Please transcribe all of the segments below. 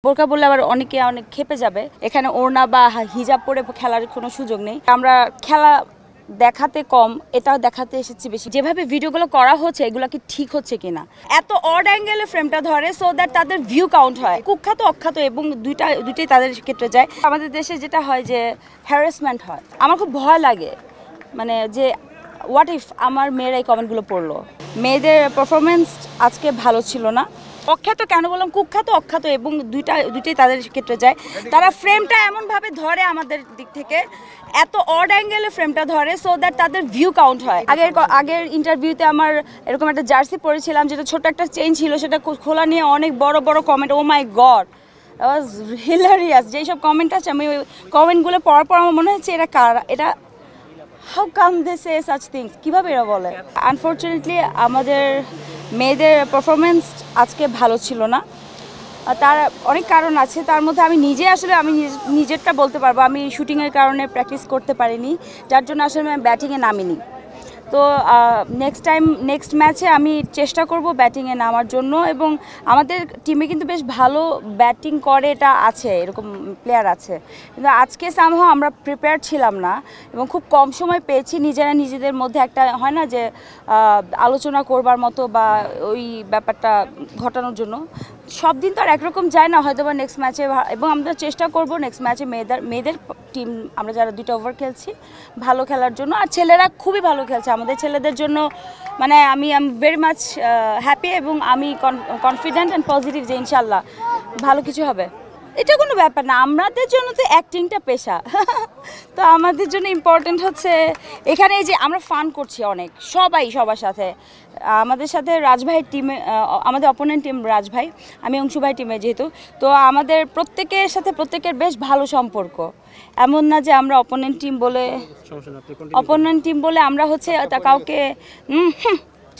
বোরকা বললে আবার অনেকে অনেক খেপে যাবে। এখানে ওড়না বা হিজাব পরে খেলার কোনো সুযোগ নেই। আমরা খেলা দেখাতে কম, এটাও দেখাতে এসেছি বেশি। যেভাবে ভিডিওগুলো করা হচ্ছে এগুলো কি ঠিক হচ্ছে কিনা, এত অড অ্যাঙ্গেলে ফ্রেমটা ধরে সো দ্যাট তাদের ভিউ কাউন্ট হয়। কুখ্যাত অখ্যাত এবং দুইটাই তাদের ক্ষেত্রে যায়। আমাদের দেশে যেটা হয় যে হ্যারাসমেন্ট হয়, আমার খুব ভয় লাগে। মানে যে হোয়াট ইফ আমার মেয়েরা এই কমেন্টগুলো পড়লো। মেয়েদের পারফরমেন্স আজকে ভালো ছিল না। অখ্যাত কেন বললাম, কুখ্যাত অখ্যাত এবং দুইটাই তাদের ক্ষেত্রে যায়। তারা ফ্রেমটা এমনভাবে ধরে আমাদের দিক থেকে, এত অড অ্যাঙ্গেলে ফ্রেমটা ধরে সো দ্যাট তাদের ভিউ কাউন্ট হয়। আগের ইন্টারভিউতে আমার এরকম একটা জার্সি পরেছিলাম, যেটা ছোট একটা চেইন ছিল, সেটা খোলা নিয়ে অনেক বড় বড় কমেন্ট। ও মাই গড, ওয়াজ হিলারিয়াস। যেই সব কমেন্ট আছে, আমি ওই কমেন্টগুলো পড়ার পর আমার মনে হচ্ছে এটা how come they say such things, কীভাবে এরা বলে। আনফর্চুনেটলি আমাদের মেয়েদের পারফরমেন্স আজকে ভালো ছিল না। তার অনেক কারণ আছে, তার মধ্যে আমি নিজেরটা বলতে পারবো। আমি শুটিংয়ের কারণে প্র্যাকটিস করতে পারিনি, যার জন্য আসলে আমি ব্যাটিংয়ে নামিনি। তো নেক্সট ম্যাচে আমি চেষ্টা করব ব্যাটিংয়ে নামার জন্য। এবং আমাদের টিমে কিন্তু বেশ ভালো ব্যাটিং করে এটা আছে, এরকম প্লেয়ার আছে। কিন্তু আজকে সামহাও আমরা প্রিপেয়ার ছিলাম না এবং খুব কম সময় পেয়েছি নিজেদের মধ্যে একটা হয় না যে আলোচনা করবার মতো বা ওই ব্যাপারটা ঘটানোর জন্য। সব দিন তো আর একরকম যায় না, হয়তো বা নেক্সট ম্যাচে। এবং আমরা চেষ্টা করব নেক্সট ম্যাচে মেয়েদের টিম, আমরা যারা 2টা ওভার খেলছি, ভালো খেলার জন্য। আর ছেলেরা খুবই ভালো খেলছে। আমাদের ছেলেদের জন্য মানে আমি ভেরি মাচ হ্যাপি এবং আমি কনফিডেন্ট অ্যান্ড পজিটিভ যে ইনশাল্লাহ ভালো কিছু হবে। এটা কোনো ব্যাপার না, আমাদের জন্য তো অ্যাক্টিংটা পেশা। তো আমাদের জন্য ইম্পর্টেন্ট হচ্ছে এখানে এই যে আমরা ফান করছি অনেক, সবার সাথে। আমাদের সাথে রাজভাইয়ের টিমে, আমাদের অপোনেন্ট টিম রাজভাই, আমি অংশু ভাই টিমে যেহেতু, তো আমাদের প্রত্যেকের সাথে প্রত্যেকের বেশ ভালো সম্পর্ক। এমন না যে আমরা অপোনেন্ট টিম বলে আমরা হচ্ছে কাউকে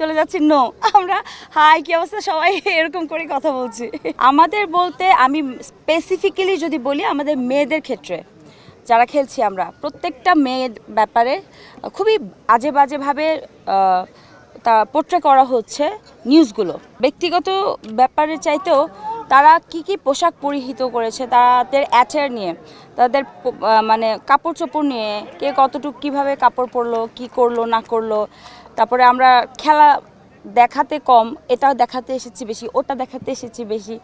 চলে যাচ্ছি, নো। আমরা হাই কি অবস্থা সবাই এরকম করে কথা বলছি। আমাদের বলতে আমি স্পেসিফিক্যালি যদি বলি, আমাদের মেয়েদের ক্ষেত্রে যারা খেলছি, আমরা প্রত্যেকটা মেয়ের ব্যাপারে খুবই আজে বাজেভাবে তা পোট্রে করা হচ্ছে নিউজগুলো। ব্যক্তিগত ব্যাপারের চাইতেও তারা কি পোশাক পরিহিত করেছে, তাদের অ্যাটায়ার নিয়ে, তাদের মানে কাপড় চোপড় নিয়ে, কে কতটুকু কীভাবে কাপড় পরলো, কি করলো না করলো। তারপরে আমরা খেলা দেখাতে কম, এটাও দেখাতে এসেছি বেশি, ওটা দেখাতে এসেছি বেশি,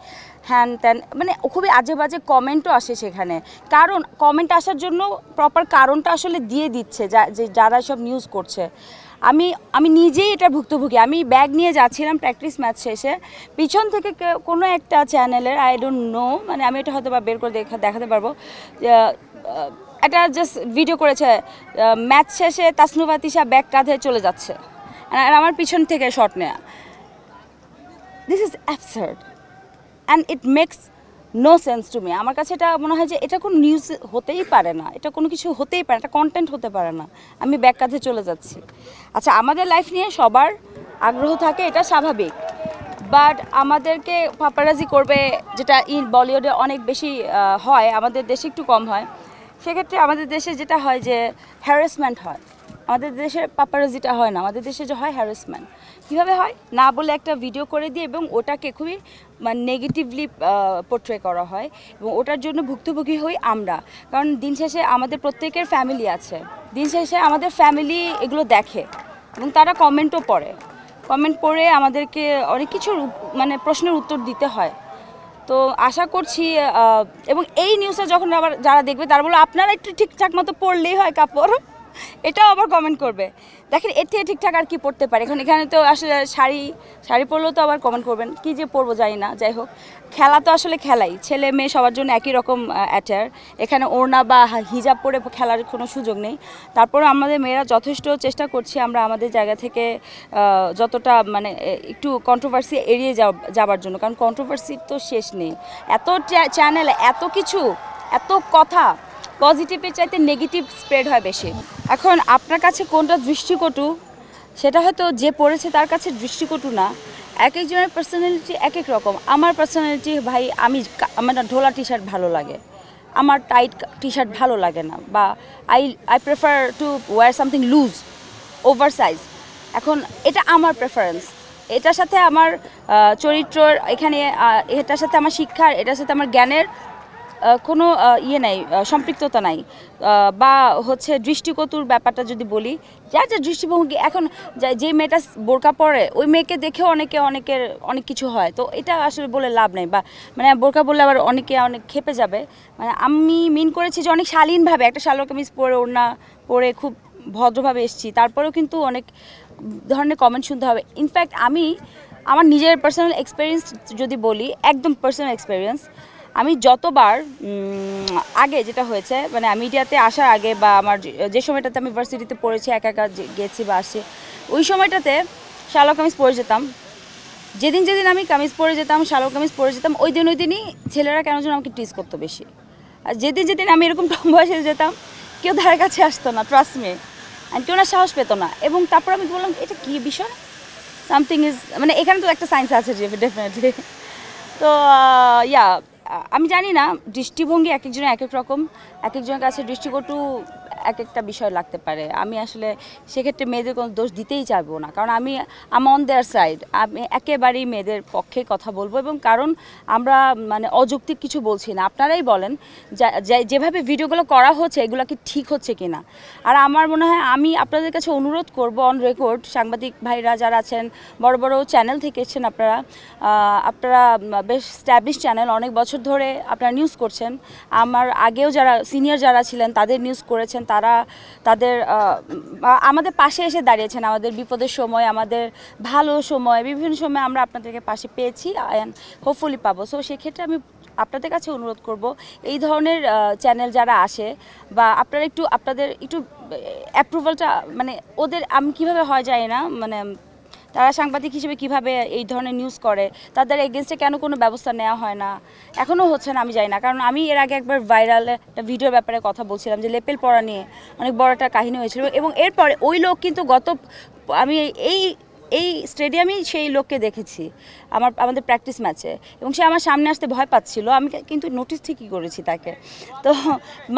হ্যান ত্যান, মানে খুবই আজে বাজে কমেন্টও আসে সেখানে। কারণ কমেন্ট আসার জন্য প্রপার কারণটা আসলে দিয়ে দিচ্ছে যারা সব নিউজ করছে। আমি নিজেই এটার ভুক্তভোগী। আমি ব্যাগ নিয়ে যাচ্ছিলাম প্র্যাকটিস ম্যাচ শেষে, পিছন থেকে কোনো একটা চ্যানেলের, আই ডোন্ট নো, মানে আমি এটা হয়তো বা বের করে দেখাতে পারবো, একটা জাস্ট ভিডিও করেছে, ম্যাচ শেষে তাসনুভা তিশা ব্যাগ কাঁধে চলে যাচ্ছে, আর আমার পিছন থেকে শট নেয়া। This is absurd and it makes no sense to me. আমার কাছে এটা মনে হয় যে এটা কোনো নিউজ হতেই পারে না, এটা কোনো কিছু হতেই পারে না, এটা কন্টেন্ট হতে পারে না। আমি ব্যাগ কাঁধে চলে যাচ্ছি। আচ্ছা, আমাদের লাইফ নিয়ে সবার আগ্রহ থাকে, এটা স্বাভাবিক, বাট আমাদেরকে পাপারাজি করবে, যেটা বলিউডে অনেক বেশি হয়, আমাদের দেশে একটু কম হয়। সেক্ষেত্রে আমাদের দেশে যেটা হয় যে হ্যারাসমেন্ট হয়। আমাদের দেশে পাপারাজিটা হয় না, আমাদের দেশে যে হয় হ্যারাসমেন্ট। কীভাবে হয় না বলে একটা ভিডিও করে দিয়ে এবং ওটাকে খুবই মানে নেগেটিভলি পোট্রে করা হয় এবং ওটার জন্য ভুক্তভোগী হই আমরা। কারণ দিন শেষে আমাদের প্রত্যেকের ফ্যামিলি আছে, দিন শেষে আমাদের ফ্যামিলি এগুলো দেখে এবং তারা কমেন্টও পড়ে আমাদেরকে অনেক কিছুর মানে প্রশ্নের উত্তর দিতে হয়। তো আশা করছি এবং এই নিউজটা যখন আবার যারা দেখবে তারা বললো আপনারা একটু ঠিকঠাক মতো পড়লেই হয় কাপড়, এটাও আবার কমেন্ট করবে। দেখেন এর থেকে ঠিকঠাক আর কি পড়তে পারে। এখানে তো আসলে শাড়ি পরলেও তো আবার কমেন্ট করবেন, কি যে পরবো জানি না। যাই হোক, খেলা তো আসলে খেলাই, ছেলে মেয়ে সবার জন্য একই রকম অ্যাটায়ার। এখানে ওড়না বা হিজাব পরে খেলার কোনো সুযোগ নেই। তারপরে আমাদের মেয়েরা যথেষ্ট চেষ্টা করছি আমরা আমাদের জায়গা থেকে যতটা মানে একটু কন্ট্রোভার্সি এড়িয়ে যাবার জন্য, কারণ কন্ট্রোভার্সির তো শেষ নেই। এত চ্যানেল, এত কিছু, এত কথা, পজিটিভের চাইতে নেগেটিভ স্প্রেড হয় বেশি। এখন আপনার কাছে কোনটা দৃষ্টিকটু সেটা হয়তো যে পড়েছে তার কাছে দৃষ্টিকটু না। এক একজনের পার্সোনালিটি এক এক রকম। আমার পার্সোনালিটি ভাই, আমার ঢোলা টি শার্ট ভালো লাগে, আমার টাইট টি শার্ট ভালো লাগে না, বা I prefer to wear something loose, oversize. এখন এটা আমার প্রেফারেন্স। এটার সাথে আমার চরিত্রর এখানে এটার সাথে আমার শিক্ষার, এটার সাথে আমার জ্ঞানের কোনো ইয়ে নাই, সম্পৃক্ততা নাই। বা হচ্ছে দৃষ্টিকটুর ব্যাপারটা যদি বলি, যার যার দৃষ্টিভঙ্গি, এখন যে মেয়েটা বোরকা পরে ওই মেয়েকে দেখেও অনেকের অনেক কিছু হয়, তো এটা আসলে বলে লাভ নেই। বা মানে বোরকা বললে আবার অনেক খেপে যাবে। মানে আমি মিন করেছি যে অনেক শালীনভাবে একটা সালোয়ার কামিজ পরে, ওড়না পরে খুব ভদ্রভাবে এসেছি, তারপরেও কিন্তু অনেক ধরনের কমেন্ট শুনতে হবে। ইনফ্যাক্ট আমি আমার নিজের পার্সোনাল এক্সপিরিয়েন্স যদি বলি, একদম পার্সোনাল এক্সপিরিয়েন্স, আমি যতবার আগে যেটা হয়েছে, মানে মিডিয়াতে আসার আগে বা আমার যে সময়টাতে আমি ভার্সিটিতে পড়েছি, একা একা গেছি বা আসছি, ওই সময়টাতে সালোয়ার কামিজ পরে যেতাম। যেদিন আমি কামিজ পরে যেতাম, সালোয়ার কামিজ পরে যেতাম, ওই দিনই ছেলেরা কেন যেন আমাকে টিজ করতো বেশি। আর যেদিন আমি এরকম টম্বয় সেজে যেতাম, কেউ ধারে কাছে আসতো না, ট্রাস্ট মি, আর কেউ না সাহস পেতো না। এবং তারপর আমি বললাম এটা কী বিষয়, সামথিং ইজ, মানে এখানে তো একটা সায়েন্স আছে ডেফিনেটলি। তো ইয়া, আমি জানি না, দৃষ্টিভঙ্গি এক একজনের এক এক রকম, এক একজনের কাছে দৃষ্টিকটু এক একটা বিষয় লাগতে পারে। আমি আসলে সেক্ষেত্রে মেয়েদের কোনো দোষ দিতেই চাইবো না, কারণ আমি অন দেয়ার সাইড, আমি একেবারেই মেয়েদের পক্ষে কথা বলবো। এবং কারণ আমরা মানে অযৌক্তিক কিছু বলছি না, আপনারাই বলেন যেভাবে ভিডিওগুলো করা হচ্ছে এগুলো কি ঠিক হচ্ছে কিনা। আর আমার মনে হয় আমি আপনাদের কাছে অনুরোধ করব, অন রেকর্ড, সাংবাদিক ভাইরা যারা আছেন, বড় বড় চ্যানেল থেকে এসেছেন আপনারা বেশ স্ট্যাবলিশ চ্যানেল, অনেক বছর ধরে আপনারা নিউজ করছেন। আমার আগেও যারা সিনিয়র যারা ছিলেন তাদের নিউজ করেছেন, তাদের আমাদের পাশে এসে দাঁড়িয়েছেন, আমাদের বিপদের সময়, আমাদের ভালো সময়, বিভিন্ন সময় আমরা আপনাদেরকে পাশে পেয়েছি অ্যান্ড হোপফুলি পাবো। সো সেক্ষেত্রে আমি আপনাদের কাছে অনুরোধ করব, এই ধরনের চ্যানেল যারা আসে বা আপনারা আপনাদের একটু অ্যাপ্রুভালটা, মানে ওদের আমি কীভাবে হয় জানি না, মানে তারা সাংবাদিক হিসেবে কিভাবে এই ধরনের নিউজ করে, তাদের এগেনস্টে কেন কোনো ব্যবস্থা নেওয়া হয় না, এখনও হচ্ছে না, আমি জানি না। কারণ আমি এর আগে একবার ভাইরাল একটা ভিডিওর ব্যাপারে কথা বলছিলাম যে লেপেল পড়া নিয়ে অনেক বড় একটা কাহিনী হয়েছিল, এবং এরপরে ওই লোক কিন্তু আমি এই স্টেডিয়ামেই সেই লোককে দেখেছি আমাদের প্র্যাকটিস ম্যাচে, এবং সে আমার সামনে আসতে ভয় পাচ্ছিল। আমি কিন্তু নোটিস ঠিকই করেছি তাকে, তো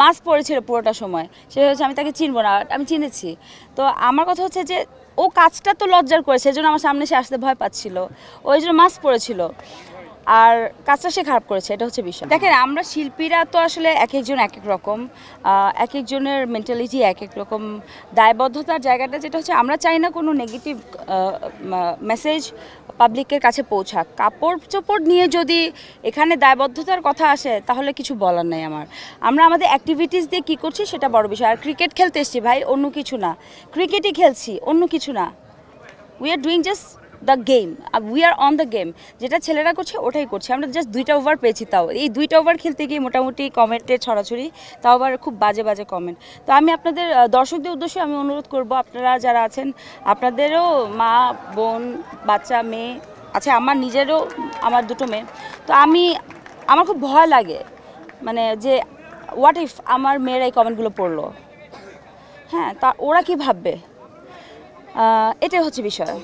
মাস্ক পরেছিল পুরোটা সময়। সে হচ্ছে আমি তাকে চিনবো না, আমি চিনেছি। তো আমার কথা হচ্ছে যে ও কাজটা তো লজ্জার করেছে, সেজন্য আমার সামনে সে আসতে ভয় পাচ্ছিল, ওই জন্য মাস্ক পরেছিল, আর কাজটা সে খারাপ করেছে, এটা হচ্ছে বিষয়। দেখেন, আমরা শিল্পীরা তো আসলে এক একজন এক এক রকম, এক একজনের মেন্টালিটি এক এক রকম। দায়বদ্ধতার জায়গাটা যেটা হচ্ছে, আমরা চাই না কোনো নেগেটিভ মেসেজ পাবলিকের কাছে পৌঁছাক। কাপড় চোপড় নিয়ে যদি এখানে দায়বদ্ধতার কথা আসে তাহলে কিছু বলার নেই আমরা আমাদের অ্যাক্টিভিটিস দিয়ে কী করছি সেটা বড় বিষয়। আর ক্রিকেট খেলতে এসছি ভাই, অন্য কিছু না, ক্রিকেটই খেলছি, অন্য কিছু না। We are doing just the game, we are on the game. যেটা ছেলেরা করছে ওটাই করছে। আমরা জাস্ট 2টা ওভার পেয়েছি, তাও এই 2টা ওভার খেলতে গিয়ে মোটামুটি কমেন্টের ছড়াছড়ি, তাও আবার খুব বাজে কমেন্ট। তো আমি আপনাদের দর্শকদের উদ্দেশ্যে আমি অনুরোধ করব, আপনারা যারা আছেন, আপনাদেরও মা বোন বাচ্চা মেয়ে আছে, আমার নিজেরও, আমার 2টো মেয়ে। তো আমার খুব ভয় লাগে, মানে যে হোয়াট ইফ আমার মেয়েরা এই কমেন্টগুলো পড়লো, হ্যাঁ, তা ওরা কি ভাববে, এটাই হচ্ছে বিষয়।